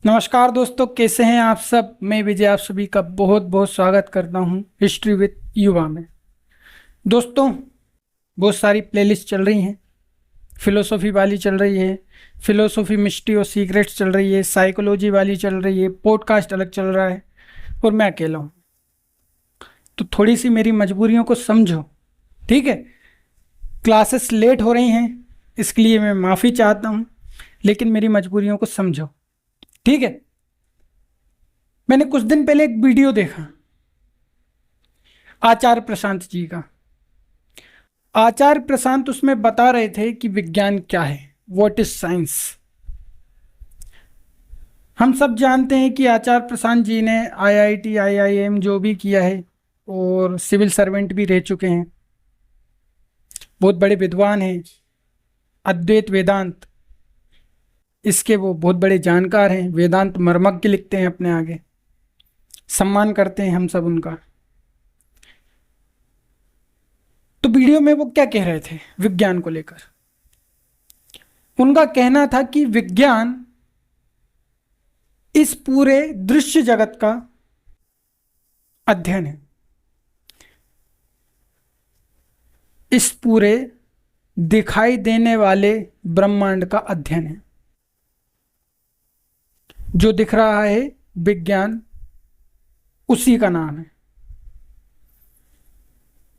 नमस्कार दोस्तों, कैसे हैं आप सब। मैं विजय आप सभी का बहुत बहुत स्वागत करता हूं हिस्ट्री विद युवा में। दोस्तों, बहुत सारी प्लेलिस्ट चल रही हैं। फिलोसॉफी वाली चल रही है, फिलोसॉफी मिस्ट्री और सीक्रेट्स चल रही है, साइकोलॉजी वाली चल रही है, पॉडकास्ट अलग चल रहा है और मैं अकेला हूँ। तो थोड़ी सी मेरी मजबूरियों को समझो, ठीक है। क्लासेस लेट हो रही हैं, इसके लिए मैं माफ़ी चाहता हूँ, लेकिन मेरी मजबूरियों को समझो, ठीक है। मैंने कुछ दिन पहले एक वीडियो देखा आचार्य प्रशांत जी का। आचार्य प्रशांत उसमें बता रहे थे कि विज्ञान क्या है, व्हाट इज साइंस। हम सब जानते हैं कि आचार्य प्रशांत जी ने आईआईटी आईआईएम जो भी किया है और सिविल सर्वेंट भी रह चुके हैं, बहुत बड़े विद्वान हैं। अद्वैत वेदांत इसके वो बहुत बड़े जानकार हैं, वेदांत मर्मज्ञ लिखते हैं अपने आगे, सम्मान करते हैं हम सब उनका। तो वीडियो में वो क्या कह रहे थे विज्ञान को लेकर। उनका कहना था कि विज्ञान इस पूरे दृश्य जगत का अध्ययन है, इस पूरे दिखाई देने वाले ब्रह्मांड का अध्ययन है। जो दिख रहा है विज्ञान उसी का नाम है।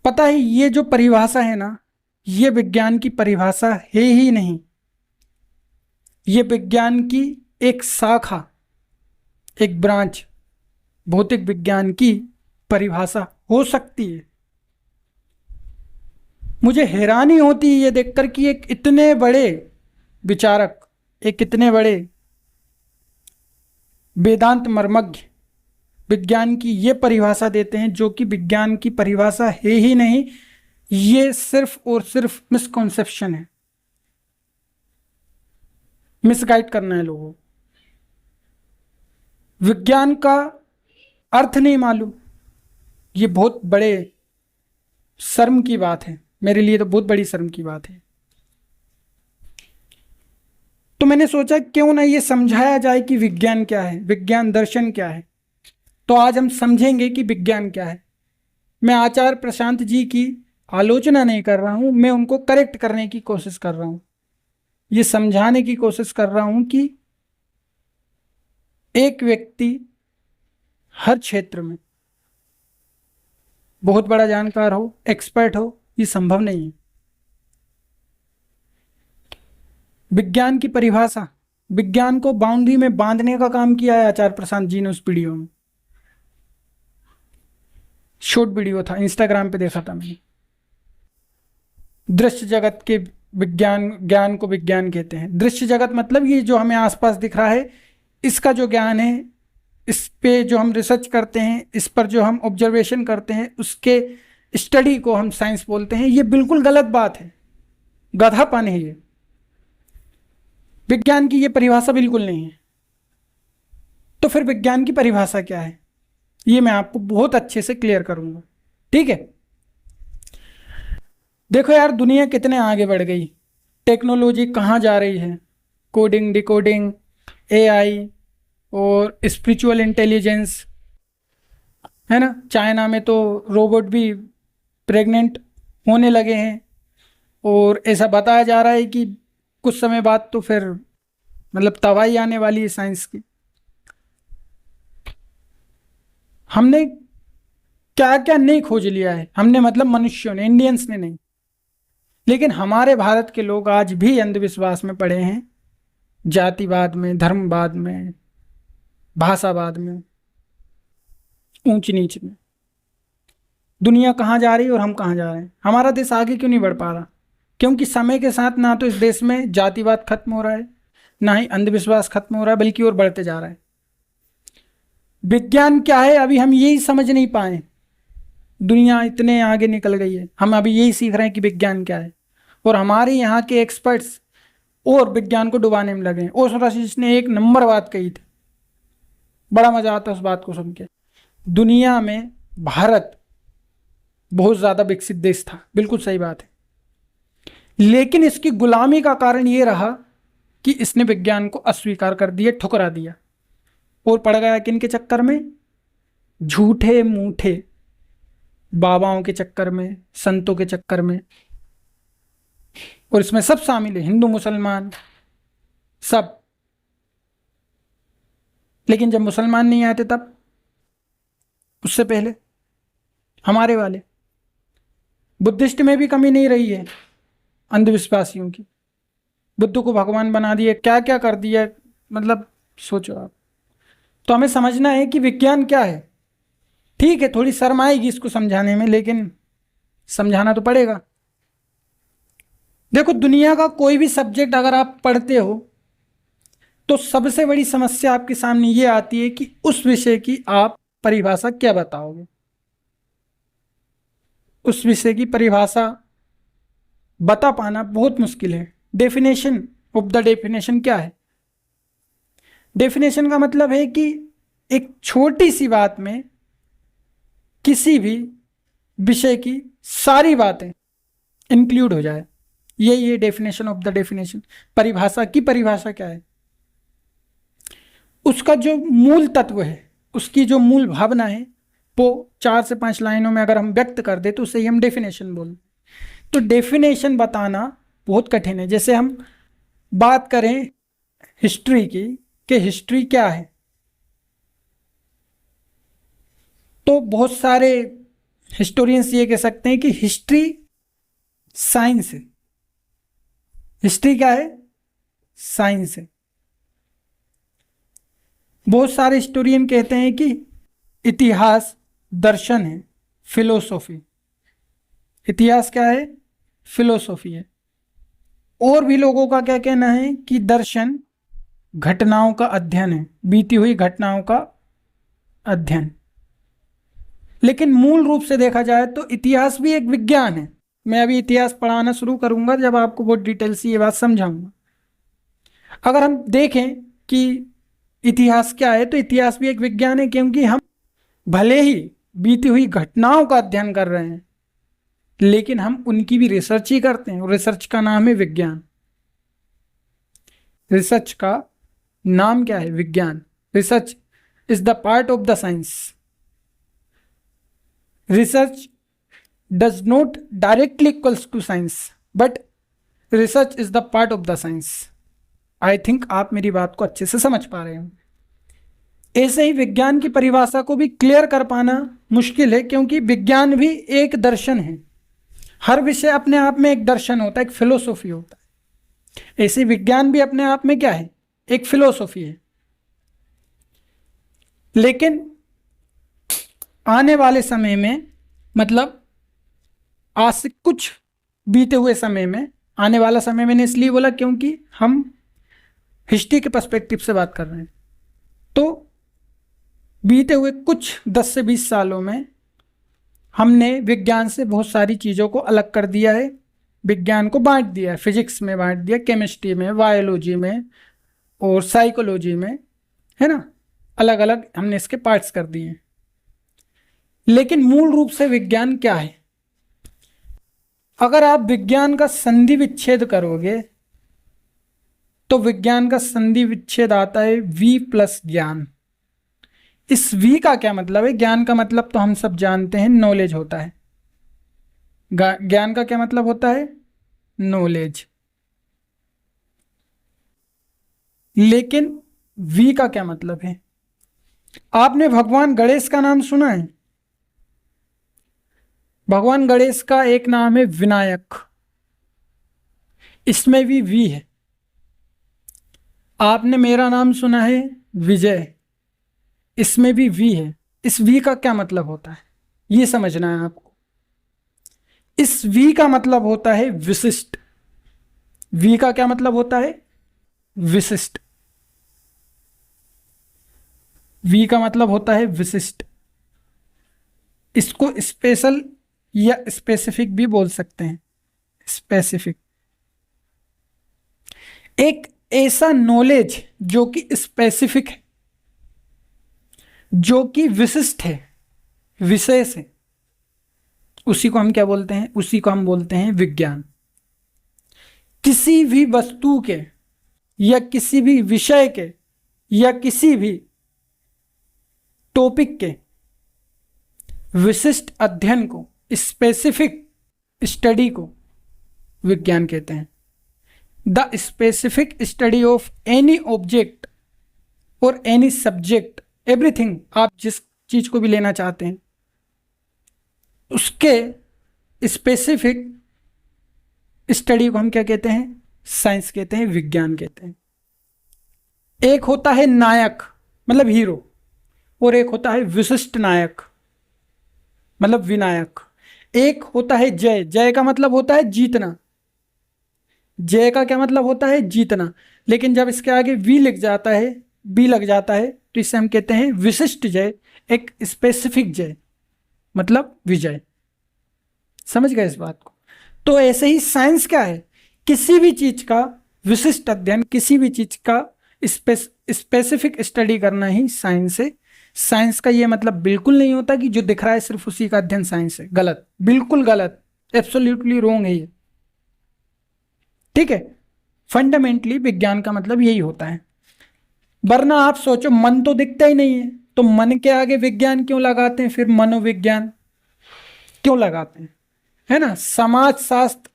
पता है, ये जो परिभाषा है ना, ये विज्ञान की परिभाषा है ही नहीं। ये विज्ञान की एक शाखा, एक ब्रांच, भौतिक विज्ञान की परिभाषा हो सकती है। मुझे हैरानी होती है ये देखकर कि एक इतने बड़े विचारक, एक इतने बड़े वेदांत मर्मज्ञ विज्ञान की ये परिभाषा देते हैं, जो कि विज्ञान की परिभाषा है ही नहीं। ये सिर्फ और सिर्फ मिसकॉन्सेप्शन है, मिसगाइड करना है लोगों को। विज्ञान का अर्थ नहीं मालूम, ये बहुत बड़े शर्म की बात है, मेरे लिए तो बहुत बड़ी शर्म की बात है। तो मैंने सोचा क्यों ना ये समझाया जाए कि विज्ञान क्या है, विज्ञान दर्शन क्या है। तो आज हम समझेंगे कि विज्ञान क्या है। मैं आचार्य प्रशांत जी की आलोचना नहीं कर रहा हूं, मैं उनको करेक्ट करने की कोशिश कर रहा हूं, ये समझाने की कोशिश कर रहा हूं कि एक व्यक्ति हर क्षेत्र में बहुत बड़ा जानकार हो, एक्सपर्ट हो, ये संभव नहीं है। विज्ञान की परिभाषा, विज्ञान को बाउंड्री में बांधने का काम किया है आचार्य प्रशांत जी ने। उस वीडियो में, शॉर्ट वीडियो था, इंस्टाग्राम पे देखा था मैंने। दृश्य जगत के विज्ञान, ज्ञान को विज्ञान कहते हैं। दृश्य जगत मतलब ये जो हमें आसपास दिख रहा है, इसका जो ज्ञान है, इस पे जो हम रिसर्च करते हैं, इस पर जो हम ऑब्जर्वेशन करते हैं, उसके स्टडी को हम साइंस बोलते हैं। ये बिल्कुल गलत बात है, गधापन है ये। विज्ञान की ये परिभाषा बिल्कुल नहीं है। तो फिर विज्ञान की परिभाषा क्या है, ये मैं आपको बहुत अच्छे से क्लियर करूंगा, ठीक है। देखो यार, दुनिया कितने आगे बढ़ गई, टेक्नोलॉजी कहाँ जा रही है। कोडिंग, डिकोडिंग, एआई और स्पिरिचुअल इंटेलिजेंस, है ना। चाइना में तो रोबोट भी प्रेग्नेंट होने लगे हैं, और ऐसा बताया जा रहा है कि कुछ समय बाद तो फिर मतलब तबाही आने वाली है साइंस की। हमने क्या क्या नहीं खोज लिया है, हमने मतलब मनुष्यों ने, इंडियंस ने नहीं। लेकिन हमारे भारत के लोग आज भी अंधविश्वास में पड़े हैं, जातिवाद में, धर्मवाद में, भाषावाद में, ऊंच नीच में। दुनिया कहाँ जा रही है और हम कहाँ जा रहे हैं। हमारा देश आगे क्यों नहीं बढ़ पा रहा? क्योंकि समय के साथ ना तो इस देश में जातिवाद खत्म हो रहा है, ना ही अंधविश्वास खत्म हो रहा है, बल्कि और बढ़ते जा रहा है। विज्ञान क्या है अभी हम यही समझ नहीं पाए। दुनिया इतने आगे निकल गई है, हम अभी यही सीख रहे हैं कि विज्ञान क्या है। और हमारे यहाँ के एक्सपर्ट्स और विज्ञान को डुबाने में लगे हैं। ओशोरासिस ने एक नंबर बात कही थी, बड़ा मजा आता है उस बात को सुन के। दुनिया में भारत बहुत ज़्यादा विकसित देश था, बिल्कुल सही बात है। लेकिन इसकी गुलामी का कारण ये रहा कि इसने विज्ञान को अस्वीकार कर दिया, ठुकरा दिया। और पड़ गया किन के चक्कर में? झूठे मूठे बाबाओं के चक्कर में, संतों के चक्कर में। और इसमें सब शामिल है, हिंदू मुसलमान सब। लेकिन जब मुसलमान नहीं आते तब, उससे पहले हमारे वाले बुद्धिस्ट में भी कमी नहीं रही है अंधविश्वासियों की। बुद्ध को भगवान बना दिए, क्या क्या कर दिया, मतलब सोचो आप। तो हमें समझना है कि विज्ञान क्या है। ठीक है, थोड़ी शर्म आएगी इसको समझाने में, लेकिन समझाना तो पड़ेगा। देखो, दुनिया का कोई भी सब्जेक्ट अगर आप पढ़ते हो तो सबसे बड़ी समस्या आपके सामने ये आती है कि उस विषय की आप परिभाषा क्या बताओगे। उस विषय की परिभाषा बता पाना बहुत मुश्किल है। डेफिनेशन ऑफ द डेफिनेशन क्या है? डेफिनेशन का मतलब है कि एक छोटी सी बात में किसी भी विषय की सारी बातें इंक्लूड हो जाए। ये डेफिनेशन ऑफ द डेफिनेशन। परिभाषा की परिभाषा क्या है? उसका जो मूल तत्व है, उसकी जो मूल भावना है, वो 4 से 5 लाइनों में अगर हम व्यक्त कर दे तो उसे ही हम डेफिनेशन बोलते। तो डेफिनेशन बताना बहुत कठिन है। जैसे हम बात करें हिस्ट्री की, कि हिस्ट्री क्या है, तो बहुत सारे हिस्टोरियंस ये कह सकते हैं कि हिस्ट्री साइंस है। हिस्ट्री क्या है? साइंस है। बहुत सारे हिस्टोरियन कहते हैं कि इतिहास दर्शन है, फिलोसॉफी। इतिहास क्या है? फिलोसॉफी है। और भी लोगों का क्या कहना है कि दर्शन घटनाओं का अध्ययन है, बीती हुई घटनाओं का अध्ययन। लेकिन मूल रूप से देखा जाए तो इतिहास भी एक विज्ञान है। मैं अभी इतिहास पढ़ाना शुरू करूंगा जब आपको बहुत डिटेल से ये बात समझाऊंगा। अगर हम देखें कि इतिहास क्या है, तो इतिहास भी एक विज्ञान है, क्योंकि हम भले ही बीती हुई घटनाओं का अध्ययन कर रहे हैं, लेकिन हम उनकी भी रिसर्च ही करते हैं, और रिसर्च का नाम है विज्ञान। रिसर्च का नाम क्या है? विज्ञान। Research is the part of the science. Research does not directly equals to science, but research is the part of the science. I think आप मेरी बात को अच्छे से समझ पा रहे हो। ऐसे ही विज्ञान की परिभाषा को भी क्लियर कर पाना मुश्किल है, क्योंकि विज्ञान भी एक दर्शन है। हर विषय अपने आप में एक दर्शन होता है, एक फिलोसॉफी होता है। ऐसे विज्ञान भी अपने आप में क्या है? एक फिलोसॉफी है। लेकिन आने वाले समय में, मतलब आज से कुछ बीते हुए समय में, आने वाला समय मैंने इसलिए बोला क्योंकि हम हिस्ट्री के पर्सपेक्टिव से बात कर रहे हैं, तो बीते हुए कुछ 10 से 20 सालों में हमने विज्ञान से बहुत सारी चीज़ों को अलग कर दिया है। विज्ञान को बांट दिया है, फिजिक्स में बांट दिया, केमिस्ट्री में, बायोलॉजी में और साइकोलॉजी में, है ना। अलग अलग हमने इसके पार्ट्स कर दिए हैं। लेकिन मूल रूप से विज्ञान क्या है? अगर आप विज्ञान का संधि विच्छेद करोगे तो विज्ञान का संधि विच्छेद आता है वी प्लस ज्ञान। इस वी का क्या मतलब है? ज्ञान का मतलब तो हम सब जानते हैं, नॉलेज होता है। ज्ञान का क्या मतलब होता है? नॉलेज। लेकिन वी का क्या मतलब है? आपने भगवान गणेश का नाम सुना है? भगवान गणेश का एक नाम है विनायक, इसमें भी वी है। आपने मेरा नाम सुना है विजय, इसमें भी वी है। इस वी का क्या मतलब होता है, ये समझना है आपको। इस वी का मतलब होता है विशिष्ट। वी का क्या मतलब होता है? विशिष्ट। वी का मतलब होता है विशिष्ट। इसको स्पेशल या स्पेसिफिक भी बोल सकते हैं। स्पेसिफिक एक ऐसा नॉलेज जो कि स्पेसिफिक है, जो कि विशिष्ट है, विशेष है, उसी को हम क्या बोलते हैं? उसी को हम बोलते हैं विज्ञान। किसी भी वस्तु के या किसी भी विषय के या किसी भी टॉपिक के विशिष्ट अध्ययन को, स्पेसिफिक स्टडी को विज्ञान कहते हैं। The specific study of any object और एनी सब्जेक्ट, एवरीथिंग, आप जिस चीज को भी लेना चाहते हैं उसके स्पेसिफिक स्टडी को हम क्या कहते हैं? साइंस कहते हैं, विज्ञान कहते हैं। एक होता है नायक मतलब हीरो, और एक होता है विशिष्ट नायक मतलब विनायक। एक होता है जय, जय का मतलब होता है जीतना, जय का क्या मतलब होता है? जीतना। लेकिन जब इसके आगे वी लिख जाता है, बी लग जाता है, तो इसे हम कहते हैं विशिष्ट जय, एक स्पेसिफिक जय मतलब विजय। समझ गए इस बात को? तो ऐसे ही साइंस क्या है? किसी भी चीज का विशिष्ट अध्ययन, किसी भी चीज का स्पेसिफिक स्टडी करना ही साइंस है। साइंस का ये मतलब बिल्कुल नहीं होता कि जो दिख रहा है सिर्फ उसी का अध्ययन साइंस है। गलत, बिल्कुल गलत, एब्सोल्युटली रॉन्ग है ये। ठीक है, फंडामेंटली विज्ञान का मतलब यही होता है। वरना आप सोचो, मन तो दिखता ही नहीं है, तो मन के आगे विज्ञान क्यों लगाते हैं? फिर मनोविज्ञान क्यों लगाते हैं? है ना। समाज शास्त्र,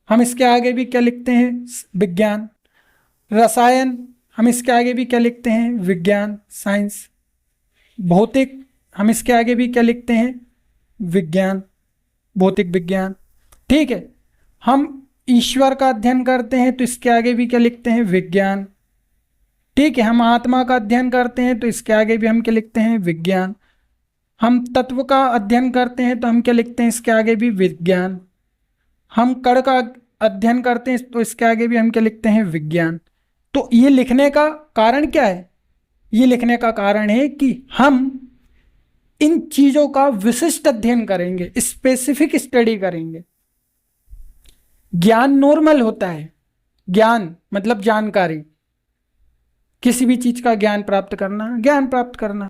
हम इसके आगे भी क्या लिखते हैं? विज्ञान। रसायन, हम इसके आगे भी क्या लिखते हैं? विज्ञान, साइंस। भौतिक, हम इसके आगे भी क्या लिखते हैं? विज्ञान, भौतिक विज्ञान। ठीक है, हम ईश्वर का अध्ययन करते हैं तो इसके आगे भी क्या लिखते हैं? विज्ञान। ठीक है, हम आत्मा का अध्ययन करते हैं तो इसके आगे भी हम क्या लिखते हैं? विज्ञान। हम तत्व का अध्ययन करते हैं तो हम क्या लिखते हैं? इसके आगे भी विज्ञान। हम कण का अध्ययन करते हैं तो इसके आगे भी हम क्या लिखते हैं? विज्ञान। तो ये लिखने का कारण क्या है? ये लिखने का कारण है कि हम इन चीजों का विशिष्ट अध्ययन करेंगे, स्पेसिफिक स्टडी करेंगे। ज्ञान नॉर्मल होता है, ज्ञान मतलब जानकारी, किसी भी चीज का ज्ञान प्राप्त करना, ज्ञान प्राप्त करना।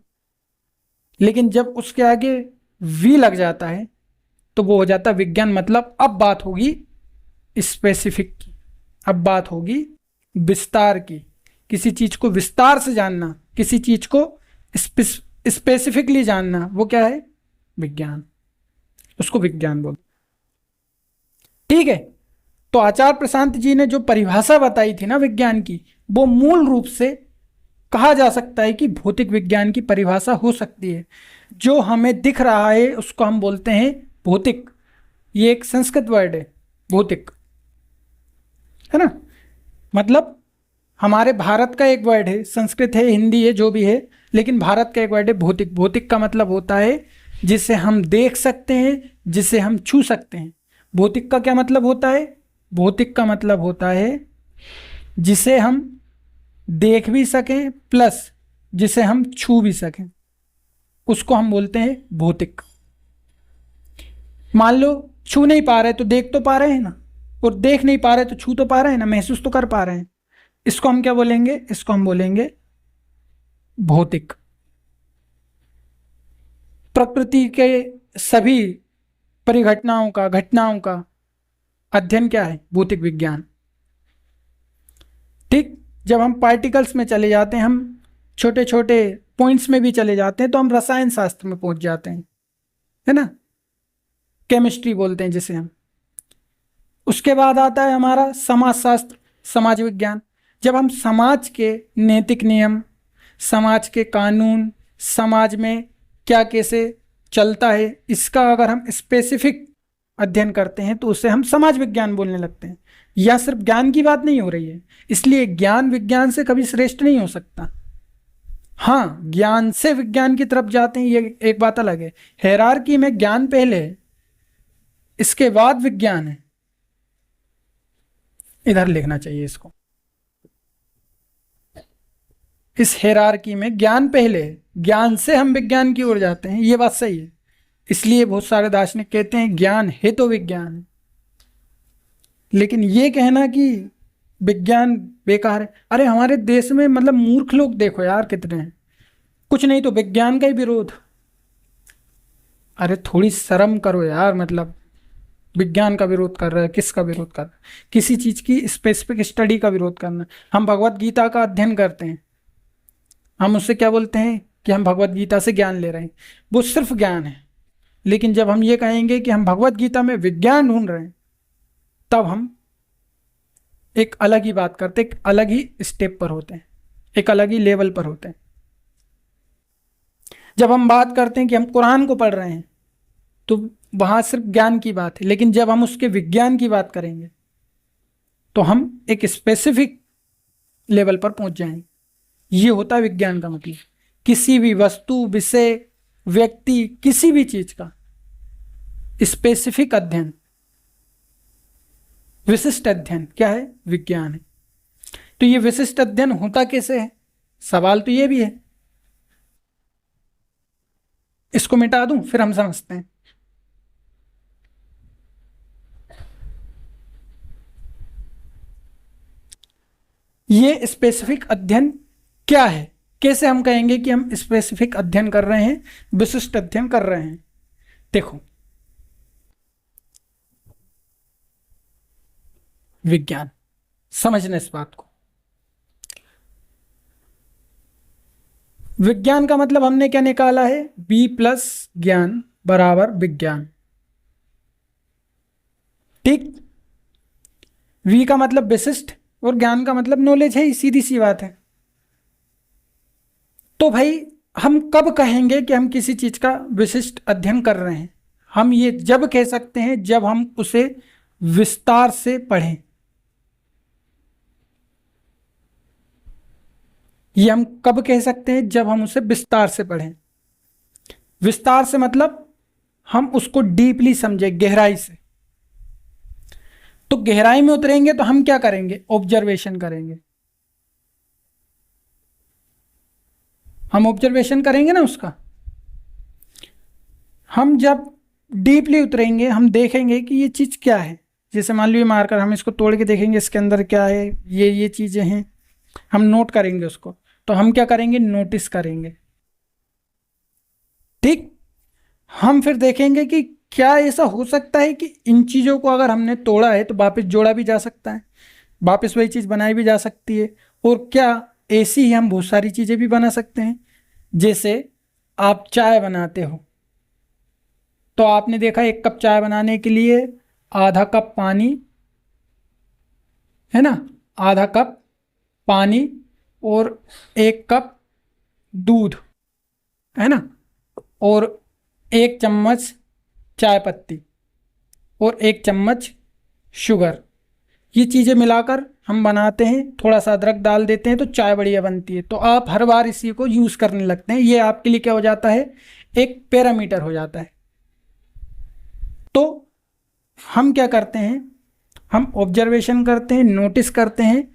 लेकिन जब उसके आगे वी लग जाता है तो वो हो जाता है विज्ञान। मतलब अब बात होगी स्पेसिफिक की, अब बात होगी विस्तार की। किसी चीज को विस्तार से जानना, किसी चीज को स्पेसिफिकली जानना, वो क्या है? विज्ञान। उसको विज्ञान बोलते। ठीक है, तो आचार्य प्रशांत जी ने जो परिभाषा बताई थी ना विज्ञान की, वो मूल रूप से कहा जा सकता है कि भौतिक विज्ञान की परिभाषा हो सकती है। जो हमें दिख रहा है उसको हम बोलते हैं भौतिक। ये एक संस्कृत वर्ड है भौतिक, है ना। मतलब हमारे भारत का एक वर्ड है, संस्कृत है, हिंदी है, जो भी है, लेकिन भारत का एक वर्ड है भौतिक। भौतिक का मतलब होता है जिसे हम देख सकते हैं, जिसे हम छू सकते हैं। भौतिक का क्या मतलब होता है? भौतिक का मतलब होता है जिसे हम देख भी सकें प्लस जिसे हम छू भी सकें, उसको हम बोलते हैं भौतिक। मान लो छू नहीं पा रहे तो देख तो पा रहे हैं ना, और देख नहीं पा रहे तो छू तो पा रहे हैं ना, महसूस तो कर पा रहे हैं। इसको हम क्या बोलेंगे? इसको हम बोलेंगे भौतिक। प्रकृति के सभी परिघटनाओं का, घटनाओं का अध्ययन क्या है? भौतिक विज्ञान। ठीक, जब हम पार्टिकल्स में चले जाते हैं, हम छोटे छोटे पॉइंट्स में भी चले जाते हैं, तो हम रसायन शास्त्र में पहुंच जाते हैं, है ना। केमिस्ट्री बोलते हैं जिसे हम। उसके बाद आता है हमारा समाज शास्त्र, समाज विज्ञान। जब हम समाज के नैतिक नियम, समाज के कानून, समाज में क्या कैसे चलता है, इसका अगर हम स्पेसिफिक अध्ययन करते हैं तो उसे हम समाज विज्ञान बोलने लगते हैं। यह सिर्फ ज्ञान की बात नहीं हो रही है, इसलिए ज्ञान विज्ञान से कभी श्रेष्ठ नहीं हो सकता। हाँ, ज्ञान से विज्ञान की तरफ जाते हैं, ये एक बात अलग है। हायरार्की में ज्ञान पहले है, इसके बाद विज्ञान है। इधर लिखना चाहिए इसको। इस हायरार्की में ज्ञान पहले है, ज्ञान से हम विज्ञान की ओर जाते हैं, ये बात सही है। इसलिए बहुत सारे दार्शनिक कहते हैं ज्ञान है तो विज्ञान है। लेकिन ये कहना कि विज्ञान बेकार है, अरे हमारे देश में मतलब मूर्ख लोग देखो यार कितने हैं, कुछ नहीं तो विज्ञान का ही विरोध। अरे थोड़ी शर्म करो यार, मतलब विज्ञान का विरोध कर रहा है, किसका विरोध कर रहा है? किसी चीज की स्पेसिफिक स्टडी का विरोध करना। हम भगवत गीता का अध्ययन करते हैं, हम उससे क्या बोलते हैं? कि हम भगवत गीता से ज्ञान ले रहे हैं, वो सिर्फ ज्ञान है। लेकिन जब हम ये कहेंगे कि हम भगवत गीता में विज्ञान ढूंढ रहे हैं, तब हम एक अलग ही बात करते हैं, एक अलग ही स्टेप पर होते हैं, एक अलग ही लेवल पर होते हैं। जब हम बात करते हैं कि हम कुरान को पढ़ रहे हैं, तो वहां सिर्फ ज्ञान की बात है। लेकिन जब हम उसके विज्ञान की बात करेंगे, तो हम एक स्पेसिफिक लेवल पर पहुंच जाएंगे। ये होता है विज्ञान का मतलब। किसी भी वस्तु, विषय, व्यक्ति, किसी भी चीज का स्पेसिफिक अध्ययन, विशिष्ट अध्ययन क्या है? विज्ञान है। तो ये विशिष्ट अध्ययन होता कैसे है? सवाल तो ये भी है। इसको मिटा दूं, फिर हम समझते हैं। ये स्पेसिफिक अध्ययन क्या है? कैसे हम कहेंगे कि हम स्पेसिफिक अध्ययन कर रहे हैं, विशिष्ट अध्ययन कर रहे हैं? देखो, विज्ञान, समझना इस बात को। विज्ञान का मतलब हमने क्या निकाला है? बी प्लस ज्ञान बराबर विज्ञान। ठीक। वी का मतलब विशिष्ट और ज्ञान का मतलब नॉलेज है, सीधी सी बात है। तो भाई हम कब कहेंगे कि हम किसी चीज का विशिष्ट अध्ययन कर रहे हैं? हम ये जब कह सकते हैं जब हम उसे विस्तार से पढ़ें। ये हम कब कह सकते हैं? जब हम उसे विस्तार से पढ़ें। विस्तार से मतलब हम उसको डीपली समझें, गहराई से। तो गहराई में उतरेंगे तो हम क्या करेंगे? ऑब्जर्वेशन करेंगे। हम ऑब्जर्वेशन करेंगे ना उसका। हम जब डीपली उतरेंगे, हम देखेंगे कि ये चीज क्या है। जैसे मान लीजिए मार्कर, हम इसको तोड़ के देखेंगे इसके अंदर क्या है, ये चीजें हैं, हम नोट करेंगे उसको। तो हम क्या करेंगे? नोटिस करेंगे। ठीक। हम फिर देखेंगे कि क्या ऐसा हो सकता है कि इन चीजों को अगर हमने तोड़ा है तो वापस जोड़ा भी जा सकता है, वापस वही चीज बनाई भी जा सकती है। और क्या ऐसी ही हम बहुत सारी चीजें भी बना सकते हैं। जैसे आप चाय बनाते हो, तो आपने देखा 1 कप चाय बनाने के लिए आधा कप पानी, है ना, आधा कप पानी और 1 कप दूध, है ना, और 1 चम्मच चाय पत्ती और 1 चम्मच शुगर। ये चीज़ें मिलाकर हम बनाते हैं, थोड़ा सा अदरक डाल देते हैं तो चाय बढ़िया बनती है। तो आप हर बार इसी को यूज़ करने लगते हैं। ये आपके लिए क्या हो जाता है? एक पैरामीटर हो जाता है। तो हम क्या करते हैं? हम ऑब्जर्वेशन करते हैं, नोटिस करते हैं,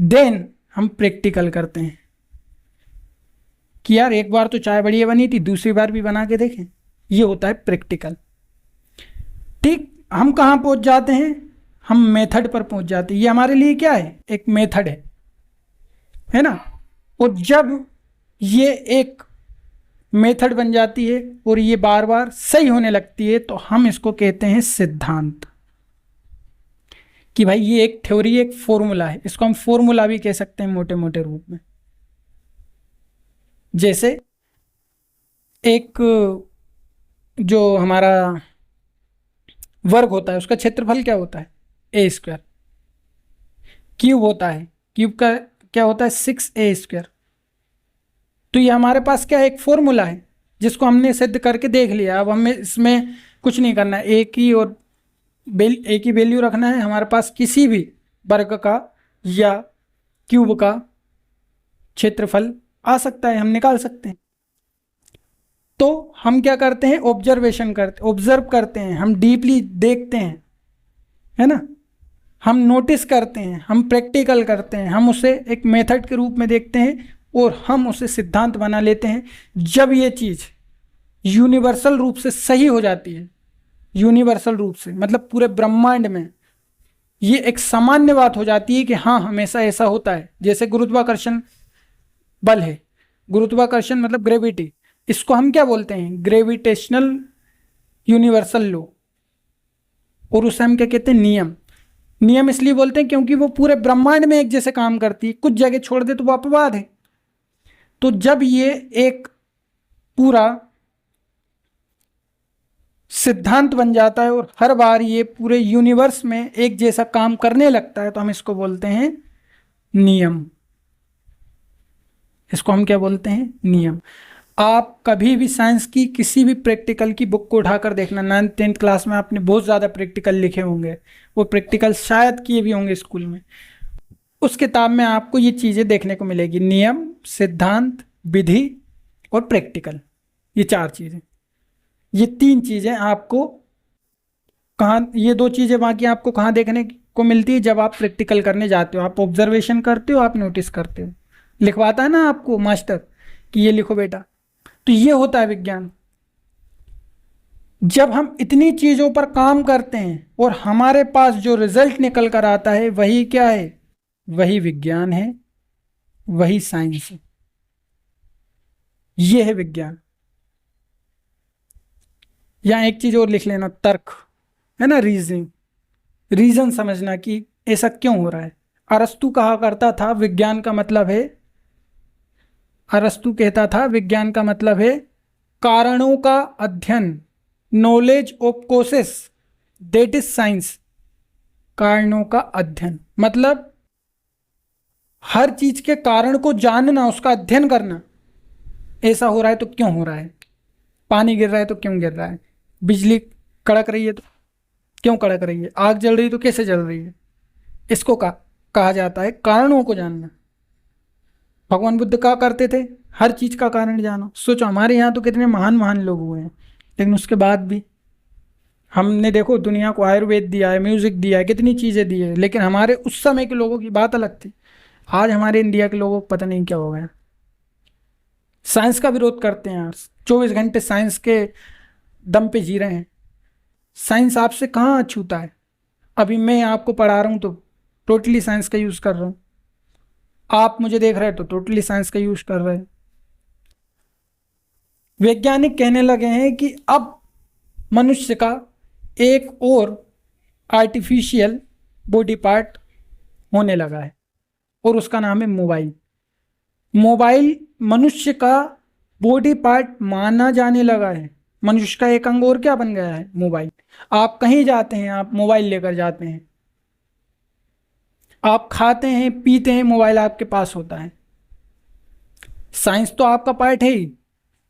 देन हम प्रैक्टिकल करते हैं कि यार एक बार तो चाय बढ़िया बनी थी, दूसरी बार भी बना के देखें। ये होता है प्रैक्टिकल। ठीक। हम कहाँ पहुंच जाते हैं? हम मेथड पर पहुंच जाते हैं। ये हमारे लिए क्या है? एक मेथड है ना। और जब ये एक मेथड बन जाती है और ये बार बार सही होने लगती है, तो हम इसको कहते हैं सिद्धांत। कि भाई ये एक थ्योरी, एक फॉर्मूला है। इसको हम फॉर्मूला भी कह सकते हैं मोटे मोटे रूप में। जैसे एक जो हमारा वर्ग होता है, उसका क्षेत्रफल क्या होता है? a²। क्यूब होता है, क्यूब का क्या होता है? 6a²। तो ये हमारे पास क्या है? एक फॉर्मूला है जिसको हमने सिद्ध करके देख लिया। अब हमें इसमें कुछ नहीं करना है, एक ही वैल्यू रखना है। हमारे पास किसी भी वर्ग का या क्यूब का क्षेत्रफल आ सकता है, हम निकाल सकते हैं। तो हम क्या करते हैं? ऑब्जर्वेशन करते, ऑब्जर्व करते हैं, हम डीपली देखते हैं, है ना, हम नोटिस करते हैं, हम प्रैक्टिकल करते हैं, हम उसे एक मेथड के रूप में देखते हैं और हम उसे सिद्धांत बना लेते हैं। जब ये चीज़ यूनिवर्सल रूप से सही हो जाती है, यूनिवर्सल रूप से मतलब पूरे ब्रह्मांड में ये एक सामान्य बात हो जाती है कि हाँ हमेशा ऐसा होता है। जैसे गुरुत्वाकर्षण बल है, गुरुत्वाकर्षण मतलब ग्रेविटी, इसको हम क्या बोलते हैं? Gravitational universal law. और उसे हम क्या कहते हैं? नियम। नियम इसलिए बोलते हैं क्योंकि वो पूरे ब्रह्मांड में एक जैसे काम करती है, कुछ जगह छोड़ दे तो वो अपवाद है। तो जब ये एक पूरा सिद्धांत बन जाता है और हर बार ये पूरे यूनिवर्स में एक जैसा काम करने लगता है, तो हम इसको बोलते हैं नियम। इसको हम क्या बोलते हैं? नियम। आप कभी भी साइंस की किसी भी प्रैक्टिकल की बुक को उठाकर देखना, 9th 10th क्लास में आपने बहुत ज़्यादा प्रैक्टिकल लिखे होंगे, वो प्रैक्टिकल शायद किए भी होंगे स्कूल में। उस किताब में आपको ये चीज़ें देखने को मिलेगी, नियम, सिद्धांत, विधि और प्रैक्टिकल। ये 4 चीज़ें, ये 3 चीज़ें आपको कहाँ, ये 2 चीज़ें बाकी आपको कहाँ देखने को मिलती है? जब आप प्रैक्टिकल करने जाते हो, आप ऑब्जर्वेशन करते हो, आप नोटिस करते हो, लिखवाता है ना आपको मास्टर कि ये लिखो बेटा। तो ये होता है विज्ञान। जब हम इतनी चीज़ों पर काम करते हैं और हमारे पास जो रिजल्ट निकल कर आता है, वही क्या है? वही विज्ञान है, वही साइंस है। ये है विज्ञान। या एक चीज और लिख लेना, तर्क, है ना, रीजनिंग, रीजन समझना कि ऐसा क्यों हो रहा है। अरस्तु कहा करता था विज्ञान का मतलब है, अरस्तु कहता था विज्ञान का मतलब है कारणों का अध्ययन, knowledge of causes, that is science. कारणों का अध्ययन मतलब हर चीज के कारण को जानना, उसका अध्ययन करना। ऐसा हो रहा है तो क्यों हो रहा है? पानी गिर रहा है तो क्यों गिर रहा है? बिजली कड़क रही है तो क्यों कड़क रही है? आग जल रही है तो कैसे जल रही है? इसको कहा जाता है कारणों को जानना। भगवान बुद्ध क्या करते थे? हर चीज का कारण जानो। सोचो हमारे यहाँ तो कितने महान महान लोग हुए हैं, लेकिन उसके बाद भी हमने देखो दुनिया को आयुर्वेद दिया है, म्यूजिक दिया है, कितनी चीजें दी है, लेकिन हमारे उस समय के लोगों की बात अलग थी। आज हमारे इंडिया के लोगों को पता नहीं क्या हो गया, साइंस का विरोध करते हैं यार। 24 घंटे साइंस के दम पे जी रहे हैं। साइंस आपसे कहाँ छूता है? अभी मैं आपको पढ़ा रहा हूँ तो टोटली साइंस का यूज़ कर रहा हूँ, आप मुझे देख रहे हैं तो टोटली साइंस का यूज़ कर रहे हैं। वैज्ञानिक कहने लगे हैं कि अब मनुष्य का एक और आर्टिफिशियल बॉडी पार्ट होने लगा है और उसका नाम है मोबाइल। मोबाइल मनुष्य का बॉडी पार्ट माना जाने लगा है। मनुष्य का एक अंग और क्या बन गया है? मोबाइल। आप कहीं जाते हैं, आप मोबाइल लेकर जाते हैं, आप खाते हैं पीते हैं, मोबाइल आपके पास होता है। साइंस तो आपका पार्ट है ही,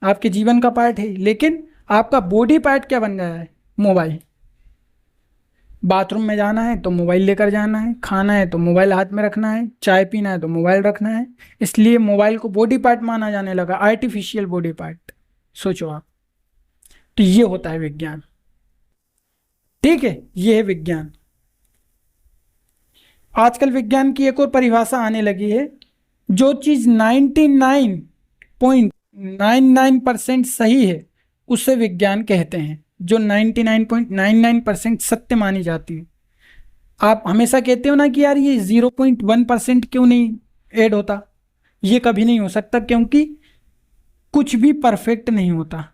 आपके जीवन का पार्ट है, लेकिन आपका बॉडी पार्ट क्या बन गया है? मोबाइल। बाथरूम में जाना है तो मोबाइल लेकर जाना है, खाना है तो मोबाइल हाथ में रखना है, चाय पीना है तो मोबाइल रखना है। इसलिए मोबाइल को बॉडी पार्ट माना जाने लगा, आर्टिफिशियल बॉडी पार्ट। सोचो आप। तो ये होता है विज्ञान। ठीक है, ये है विज्ञान। आजकल विज्ञान की एक और परिभाषा आने लगी है, जो चीज 99.99% सही है उसे विज्ञान कहते हैं। जो 99.99% सत्य मानी जाती है। आप हमेशा कहते हो ना कि यार ये 0.1% क्यों नहीं ऐड होता? ये कभी नहीं हो सकता, क्योंकि कुछ भी परफेक्ट नहीं होता।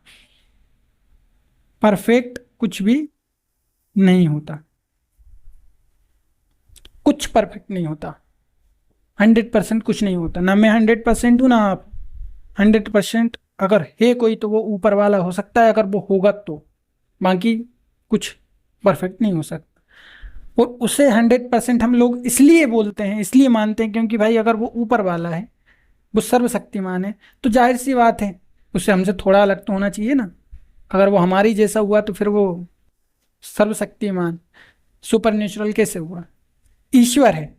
परफेक्ट कुछ भी नहीं होता, कुछ परफेक्ट नहीं होता। 100% कुछ नहीं होता। ना मैं 100% हूं, ना आप 100%। अगर है कोई तो वो ऊपर वाला हो सकता है, अगर वो होगा तो, बाकी कुछ परफेक्ट नहीं हो सकता। और उसे 100% हम लोग इसलिए बोलते हैं, इसलिए मानते हैं, क्योंकि भाई अगर वो ऊपर वाला है, वो सर्वशक्तिमान है, तो जाहिर सी बात है उससे हमसे थोड़ा अलग तो होना चाहिए ना। अगर वो हमारी जैसा हुआ तो फिर वो सर्वशक्तिमान सुपर नेचुरल कैसे हुआ? ईश्वर है।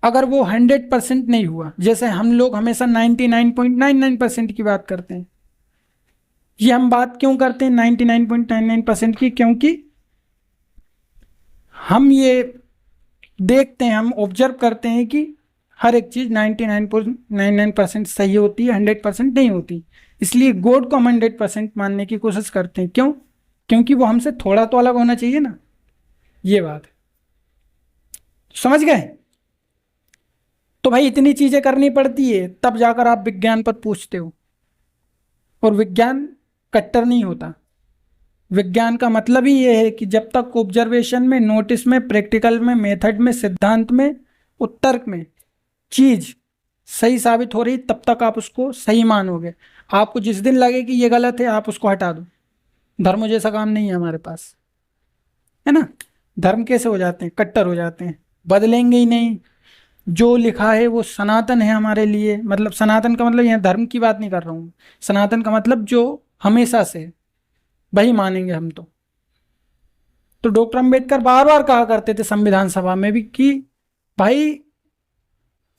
अगर वो 100% नहीं हुआ, जैसे हम लोग हमेशा 99.99% की बात करते हैं। ये हम बात क्यों करते हैं 99.99% की? क्योंकि हम ये देखते हैं, हम ऑब्जर्व करते हैं कि हर एक चीज़ 99.99% सही होती है, 100% नहीं होती। इसलिए गॉड को हम 100% मानने की कोशिश करते हैं। क्यों? क्योंकि वो हमसे थोड़ा तो अलग होना चाहिए ना। ये बात है, समझ गए? तो भाई इतनी चीजें करनी पड़ती है, तब जाकर आप विज्ञान पर पूछते हो। और विज्ञान कट्टर नहीं होता। विज्ञान का मतलब ही ये है कि जब तक ऑब्जर्वेशन में, नोटिस में, प्रैक्टिकल में, मेथड में, सिद्धांत में और तर्क में चीज सही साबित हो रही तब तक आप उसको सही मानोगे। आपको जिस दिन लगे कि ये गलत है आप उसको हटा दो। धर्म जैसा काम नहीं है हमारे पास, है ना। धर्म कैसे हो जाते हैं, कट्टर हो जाते हैं, बदलेंगे ही नहीं। जो लिखा है वो सनातन है हमारे लिए, मतलब सनातन का मतलब यहाँ धर्म की बात नहीं कर रहा हूँ, सनातन का मतलब जो हमेशा से, वही मानेंगे हम तो डॉक्टर अंबेडकर बार बार कहा करते थे संविधान सभा में भी कि भाई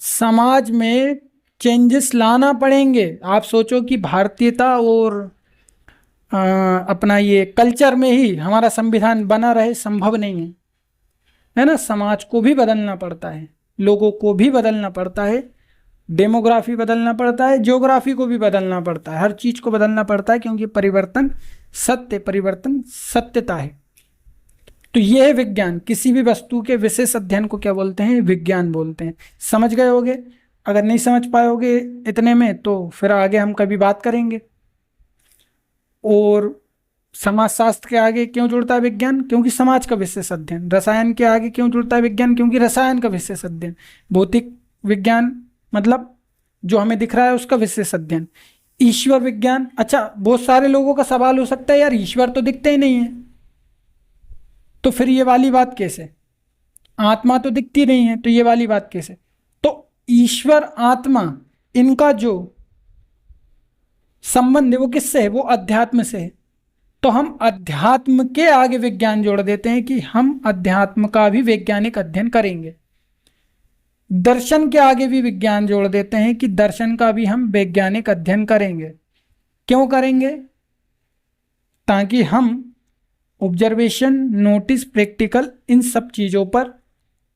समाज में चेंजेस लाना पड़ेंगे। आप सोचो कि भारतीयता और अपना ये कल्चर में ही हमारा संविधान बना रहे, संभव नहीं है ना। समाज को भी बदलना पड़ता है, लोगों को भी बदलना पड़ता है, डेमोग्राफी बदलना पड़ता है, ज्योग्राफी को भी बदलना पड़ता है, हर चीज़ को बदलना पड़ता है, क्योंकि परिवर्तन सत्यता है। तो ये है विज्ञान। किसी भी वस्तु के विशेष अध्ययन को क्या बोलते हैं, विज्ञान बोलते हैं। समझ गए होगे। अगर नहीं समझ पाओगे इतने में तो फिर आगे हम कभी बात करेंगे। और समाजशास्त्र के आगे क्यों जुड़ता है विज्ञान, क्योंकि समाज का विशेष अध्ययन। रसायन के आगे क्यों जुड़ता है विज्ञान, क्योंकि रसायन का विशेष अध्ययन। भौतिक विज्ञान मतलब जो हमें दिख रहा है उसका विशेष अध्ययन। ईश्वर विज्ञान, अच्छा बहुत सारे लोगों का सवाल हो सकता है यार ईश्वर तो दिखते ही नहीं है, तो फिर ये वाली बात कैसे, आत्मा तो दिखती नहीं है तो ये वाली बात कैसे। तो ईश्वर आत्मा इनका जो संबंध है वो किससे है, वो अध्यात्म से है। तो हम अध्यात्म के आगे विज्ञान जोड़ देते हैं कि हम अध्यात्म का भी वैज्ञानिक अध्ययन करेंगे। दर्शन के आगे भी विज्ञान जोड़ देते हैं कि दर्शन का भी हम वैज्ञानिक अध्ययन करेंगे। क्यों करेंगे, ताकि हम ऑब्जर्वेशन, नोटिस, प्रैक्टिकल, इन सब चीज़ों पर,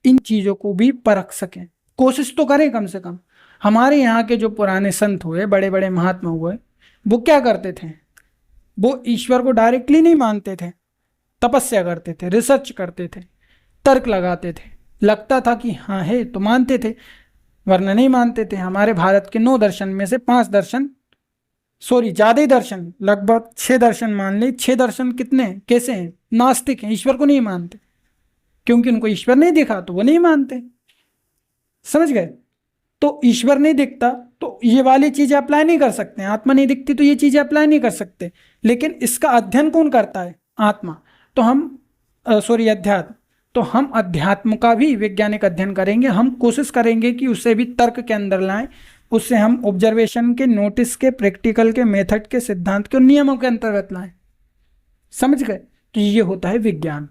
इन चीज़ों को भी परख सकें, कोशिश तो करें कम से कम। हमारे यहाँ के जो पुराने संत हुए, बड़े बड़े महात्मा हुए, वो क्या करते थे, वो ईश्वर को डायरेक्टली नहीं मानते थे, तपस्या करते थे, रिसर्च करते थे, तर्क लगाते थे। लगता था कि हाँ है तो मानते थे, वरना नहीं मानते थे। हमारे भारत के 9 दर्शन में से 5 दर्शन, सॉरी ज़्यादा ही दर्शन, लगभग 6 दर्शन मान ले। 6 दर्शन कितने कैसे हैं, नास्तिक हैं, ईश्वर को नहीं मानते, क्योंकि उनको ईश्वर नहीं दिखा तो वो नहीं मानते। समझ गए। तो ईश्वर नहीं दिखता तो ये वाली चीज़ें अप्लाई नहीं कर सकते, आत्मा नहीं दिखती तो ये चीज़ें अप्लाई नहीं कर सकते। लेकिन इसका अध्ययन कौन करता है, आत्मा। तो हम अध्यात्म, तो हम अध्यात्म का भी वैज्ञानिक अध्ययन करेंगे। हम कोशिश करेंगे कि उसे भी तर्क के अंदर लाएं, उससे हम ऑब्जर्वेशन के, नोटिस के, प्रैक्टिकल के, मेथड के, सिद्धांत के और नियमों के अंतर्गत लाएं। समझ गए। तो ये होता है विज्ञान।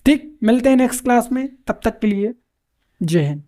ठीक, मिलते हैं नेक्स्ट क्लास में, तब तक के लिए जय हिंद।